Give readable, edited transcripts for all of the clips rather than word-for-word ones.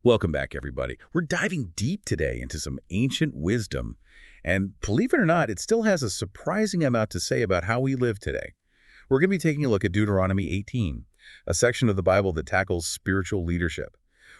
Welcome back, everybody. We're diving deep today into some ancient wisdom, and believe it or not, it still has a surprising amount to say about how we live today. We're going to be taking a look at Deuteronomy 18, a section of the Bible that tackles spiritual leadership,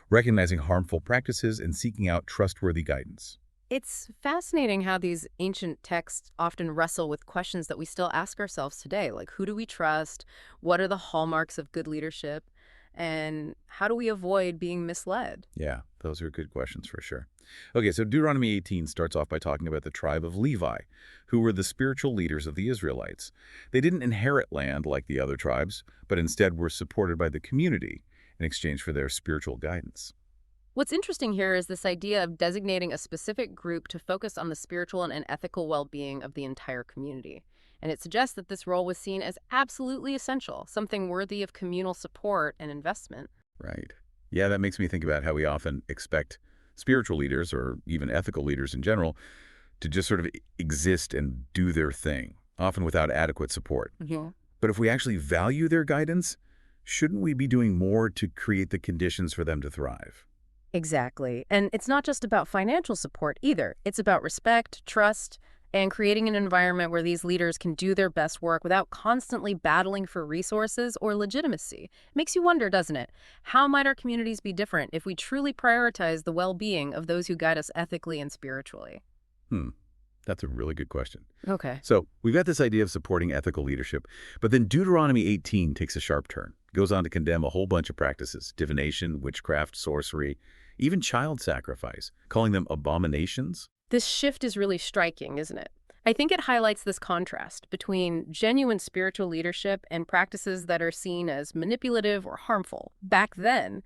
recognizing harmful practices and seeking out trustworthy guidance. It's fascinating how these ancient texts often wrestle with questions that we still ask ourselves today, like who do we trust? What are the hallmarks of good leadership? And how do we avoid being misled? Yeah, those are good questions for sure. Okay, so Deuteronomy 18 starts off by talking about the tribe of Levi, who were the spiritual leaders of the Israelites. They didn't inherit land like the other tribes, but instead were supported by the community in exchange for their spiritual guidance. What's interesting here is this idea of designating a specific group to focus on the spiritual and ethical well-being of the entire community. And it suggests that this role was seen as absolutely essential, something worthy of communal support and investment. Right. Yeah, that makes me think about how we often expect spiritual leaders, or even ethical leaders in general, to just sort of exist and do their thing, often without adequate support. Mhm. But if we actually value their guidance, shouldn't we be doing more to create the conditions for them to thrive? Exactly. And it's not just about financial support either. It's about respect, trust, and creating an environment where these leaders can do their best work without constantly battling for resources or legitimacy. It makes you wonder, doesn't it? How might our communities be different if we truly prioritize the well-being of those who guide us ethically and spiritually? Hmm, that's a really good question. Okay. So we've got this idea of supporting ethical leadership, but then Deuteronomy 18 takes a sharp turn, goes on to condemn a whole bunch of practices: divination, witchcraft, sorcery, even child sacrifice, calling them abominations. This shift is really striking, isn't it? I think it highlights this contrast between genuine spiritual leadership and practices that are seen as manipulative or harmful. Back then,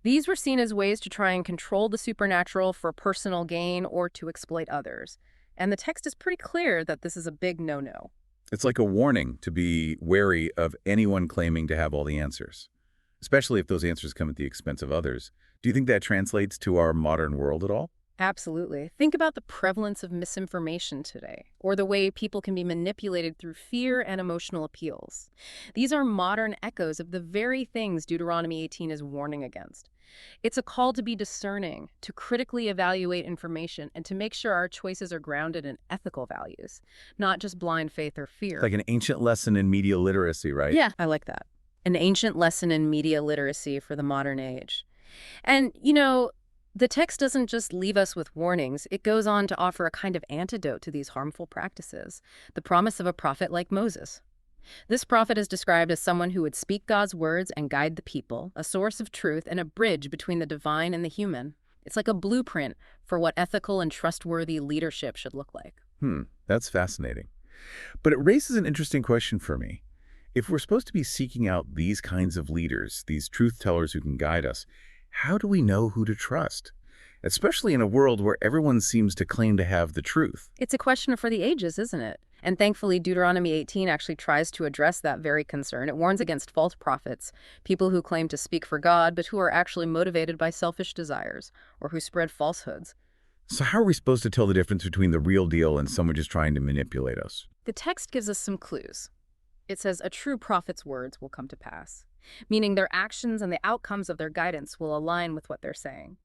these were seen as ways to try and control the supernatural for personal gain or to exploit others. And the text is pretty clear that this is a big no-no. It's like a warning to be wary of anyone claiming to have all the answers, especially if those answers come at the expense of others. Do you think that translates to our modern world at all? Absolutely. Think about the prevalence of misinformation today, or the way people can be manipulated through fear and emotional appeals. These are modern echoes of the very things Deuteronomy 18 is warning against. It's a call to be discerning, to critically evaluate information, and to make sure our choices are grounded in ethical values, not just blind faith or It's fear. like an ancient lesson in media literacy, right? Yeah, I like that. An ancient lesson in media literacy for the modern age. And, the text doesn't just leave us with warnings. It goes on to offer a kind of antidote to these harmful practices, the promise of a prophet like Moses. This prophet is described as someone who would speak God's words and guide the people, a source of truth and a bridge between the divine and the human. It's like a blueprint for what ethical and trustworthy leadership should look like. That's fascinating. But it raises an interesting question for me. If we're supposed to be seeking out these kinds of leaders, these truth tellers who can guide us, how do we know who to trust? Especially in a world where everyone seems to claim to have the truth. It's a question for the ages, isn't it? And thankfully, Deuteronomy 18 actually tries to address that very concern. It warns against false prophets, people who claim to speak for God, but who are actually motivated by selfish desires, or who spread falsehoods. So how are we supposed to tell the difference between the real deal and someone just trying to manipulate us? The text gives us some clues. It says a true prophet's words will come to pass, meaning their actions and the outcomes of their guidance will align with what they're saying.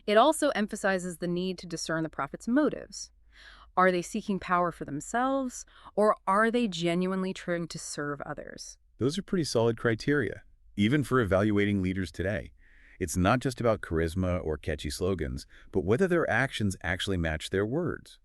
It also emphasizes the need to discern the prophet's motives. Are they seeking power for themselves, or are they genuinely trying to serve others? Those are pretty solid criteria, even for evaluating leaders today. It's not just about charisma or catchy slogans, but whether their actions actually match their words,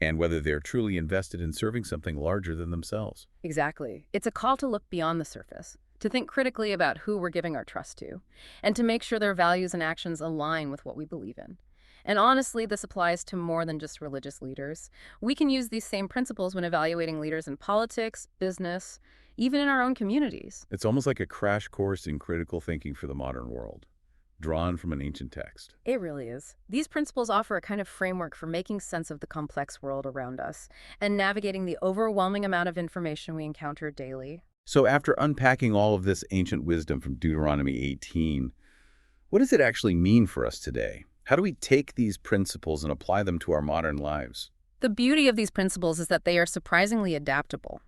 and whether they're truly invested in serving something larger than themselves. Exactly. It's a call to look beyond the surface, to think critically about who we're giving our trust to, and to make sure their values and actions align with what we believe in. And honestly, this applies to more than just religious leaders. We can use these same principles when evaluating leaders in politics, business, even in our own communities. It's almost like a crash course in critical thinking for the modern world, drawn from an ancient text. It really is. These principles offer a kind of framework for making sense of the complex world around us and navigating the overwhelming amount of information we encounter daily. So after unpacking all of this ancient wisdom from Deuteronomy 18, what does it actually mean for us today? How do we take these principles and apply them to our modern lives? The beauty of these principles is that they are surprisingly adaptable.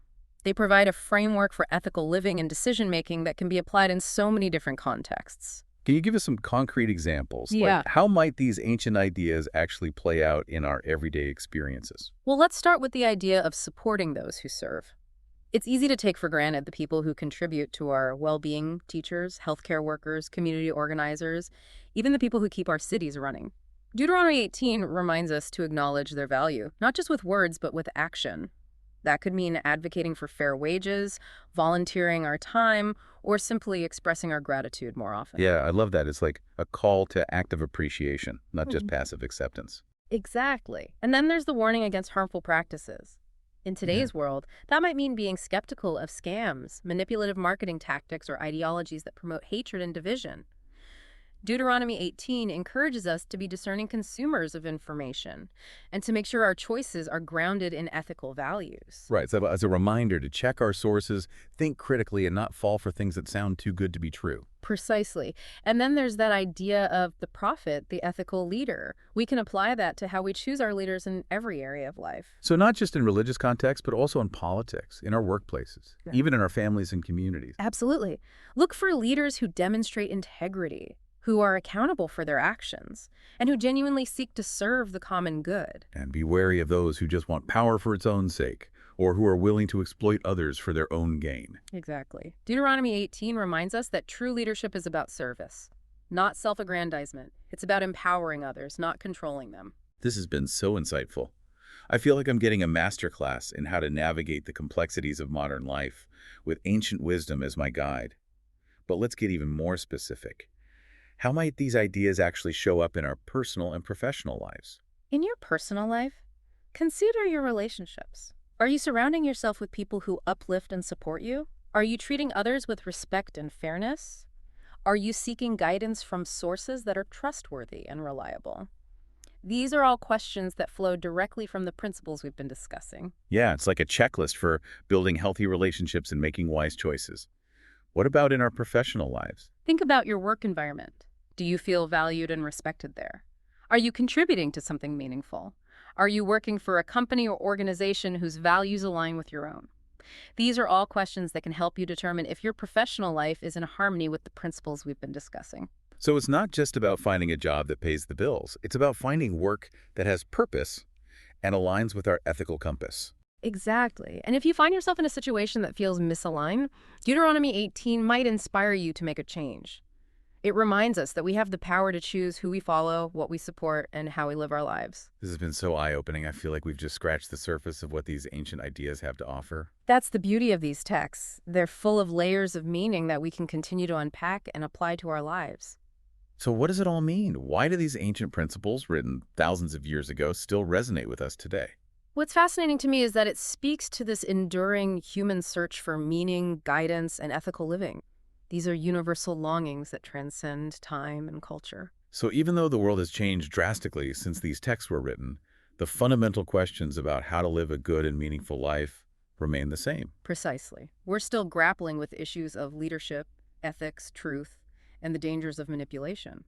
They provide a framework for ethical living and decision-making that can be applied in so many different contexts. Can you give us some concrete examples? Like, Yeah. how might these ancient ideas actually play out in our everyday experiences? Well, let's start with the idea of supporting those who serve. It's easy to take for granted the people who contribute to our well-being, teachers, healthcare workers, community organizers, even the people who keep our cities running. Deuteronomy 18 reminds us to acknowledge their value, not just with words, but with action. That could mean advocating for fair wages, volunteering our time, or simply expressing our gratitude more often. Yeah, I love that. It's like a call to active appreciation, not just Mhm. passive acceptance. Exactly. And then there's the warning against harmful practices. In Yeah. today's world, that might mean being skeptical of scams, manipulative marketing tactics, or ideologies that promote hatred and division. Deuteronomy 18 encourages us to be discerning consumers of information and to make sure our choices are grounded in ethical values. Right. So as a reminder to check our sources, think critically, and not fall for things that sound too good to be true. Precisely. And then there's that idea of the prophet, the ethical leader. We can apply that to how we choose our leaders in every area of life. So not just in religious context, but also in politics, in our workplaces, Yeah. even in our families and communities. Absolutely. Look for leaders who demonstrate integrity, who are accountable for their actions, and who genuinely seek to serve the common good. And be wary of those who just want power for its own sake, or who are willing to exploit others for their own gain. Exactly. Deuteronomy 18 reminds us that true leadership is about service, not self-aggrandizement. It's about empowering others, not controlling them. This has been so insightful. I feel like I'm getting a masterclass in how to navigate the complexities of modern life with ancient wisdom as my guide. But let's get even more specific. How might these ideas actually show up in our personal and professional lives? In your personal life, consider your relationships. Are you surrounding yourself with people who uplift and support you? Are you treating others with respect and fairness? Are you seeking guidance from sources that are trustworthy and reliable? These are all questions that flow directly from the principles we've been discussing. Yeah, it's like a checklist for building healthy relationships and making wise choices. What about in our professional lives? Think about your work environment. Do you feel valued and respected there? Are you contributing to something meaningful? Are you working for a company or organization whose values align with your own? These are all questions that can help you determine if your professional life is in harmony with the principles we've been discussing. So it's not just about finding a job that pays the bills. It's about finding work that has purpose and aligns with our ethical compass. Exactly. And if you find yourself in a situation that feels misaligned, Deuteronomy 18 might inspire you to make a change. It reminds us that we have the power to choose who we follow, what we support, and how we live our lives. This has been so eye-opening. I feel like we've just scratched the surface of what these ancient ideas have to offer. That's the beauty of these texts. They're full of layers of meaning that we can continue to unpack and apply to our lives. So what does it all mean? Why do these ancient principles, written thousands of years ago, still resonate with us today? What's fascinating to me is that it speaks to this enduring human search for meaning, guidance, and ethical living. These are universal longings that transcend time and culture. So even though the world has changed drastically since these texts were written, the fundamental questions about how to live a good and meaningful life remain the same. Precisely. We're still grappling with issues of leadership, ethics, truth, and the dangers of manipulation.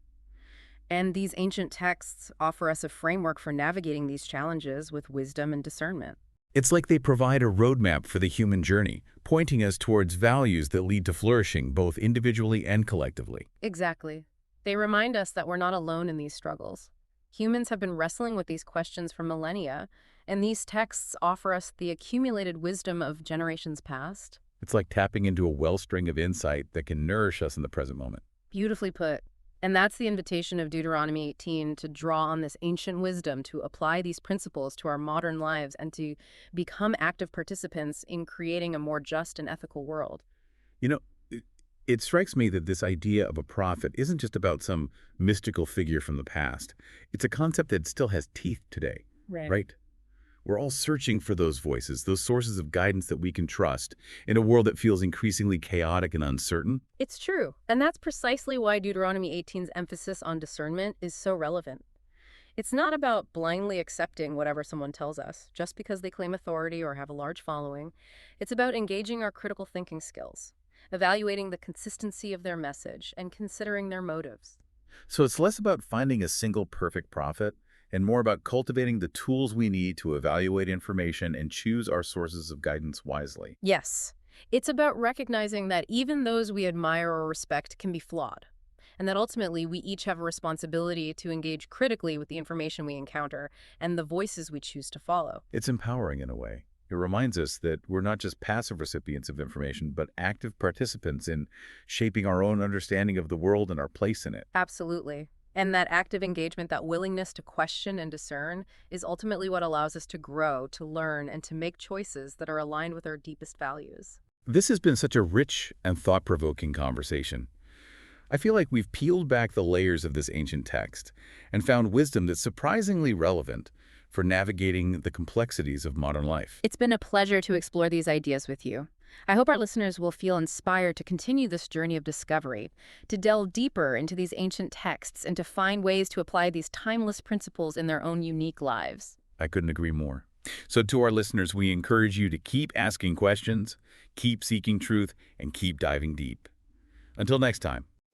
And these ancient texts offer us a framework for navigating these challenges with wisdom and discernment. It's like they provide a roadmap for the human journey, pointing us towards values that lead to flourishing both individually and collectively. Exactly. They remind us that we're not alone in these struggles. Humans have been wrestling with these questions for millennia, and these texts offer us the accumulated wisdom of generations past. It's like tapping into a wellspring of insight that can nourish us in the present moment. Beautifully put. And that's the invitation of Deuteronomy 18 to draw on this ancient wisdom, to apply these principles to our modern lives, and to become active participants in creating a more just and ethical world. You know, it strikes me that this idea of a prophet isn't just about some mystical figure from the past. It's a concept that still has teeth today, right? We're all searching for those voices, those sources of guidance that we can trust in a world that feels increasingly chaotic and uncertain. It's true. And that's precisely why Deuteronomy 18's emphasis on discernment is so relevant. It's not about blindly accepting whatever someone tells us just because they claim authority or have a large following. It's about engaging our critical thinking skills, evaluating the consistency of their message, and considering their motives. So it's less about finding a single perfect prophet and more about cultivating the tools we need to evaluate information and choose our sources of guidance wisely. Yes, it's about recognizing that even those we admire or respect can be flawed, and that ultimately we each have a responsibility to engage critically with the information we encounter and the voices we choose to follow. It's empowering in a way. It reminds us that we're not just passive recipients of information, but active participants in shaping our own understanding of the world and our place in it. Absolutely. And that active engagement, that willingness to question and discern, is ultimately what allows us to grow, to learn, and to make choices that are aligned with our deepest values. This has been such a rich and thought-provoking conversation. I feel like we've peeled back the layers of this ancient text and found wisdom that's surprisingly relevant for navigating the complexities of modern life. It's been a pleasure to explore these ideas with you. I hope our listeners will feel inspired to continue this journey of discovery, to delve deeper into these ancient texts, and to find ways to apply these timeless principles in their own unique lives. I couldn't agree more. So to our listeners, we encourage you to keep asking questions, keep seeking truth, and keep diving deep. Until next time.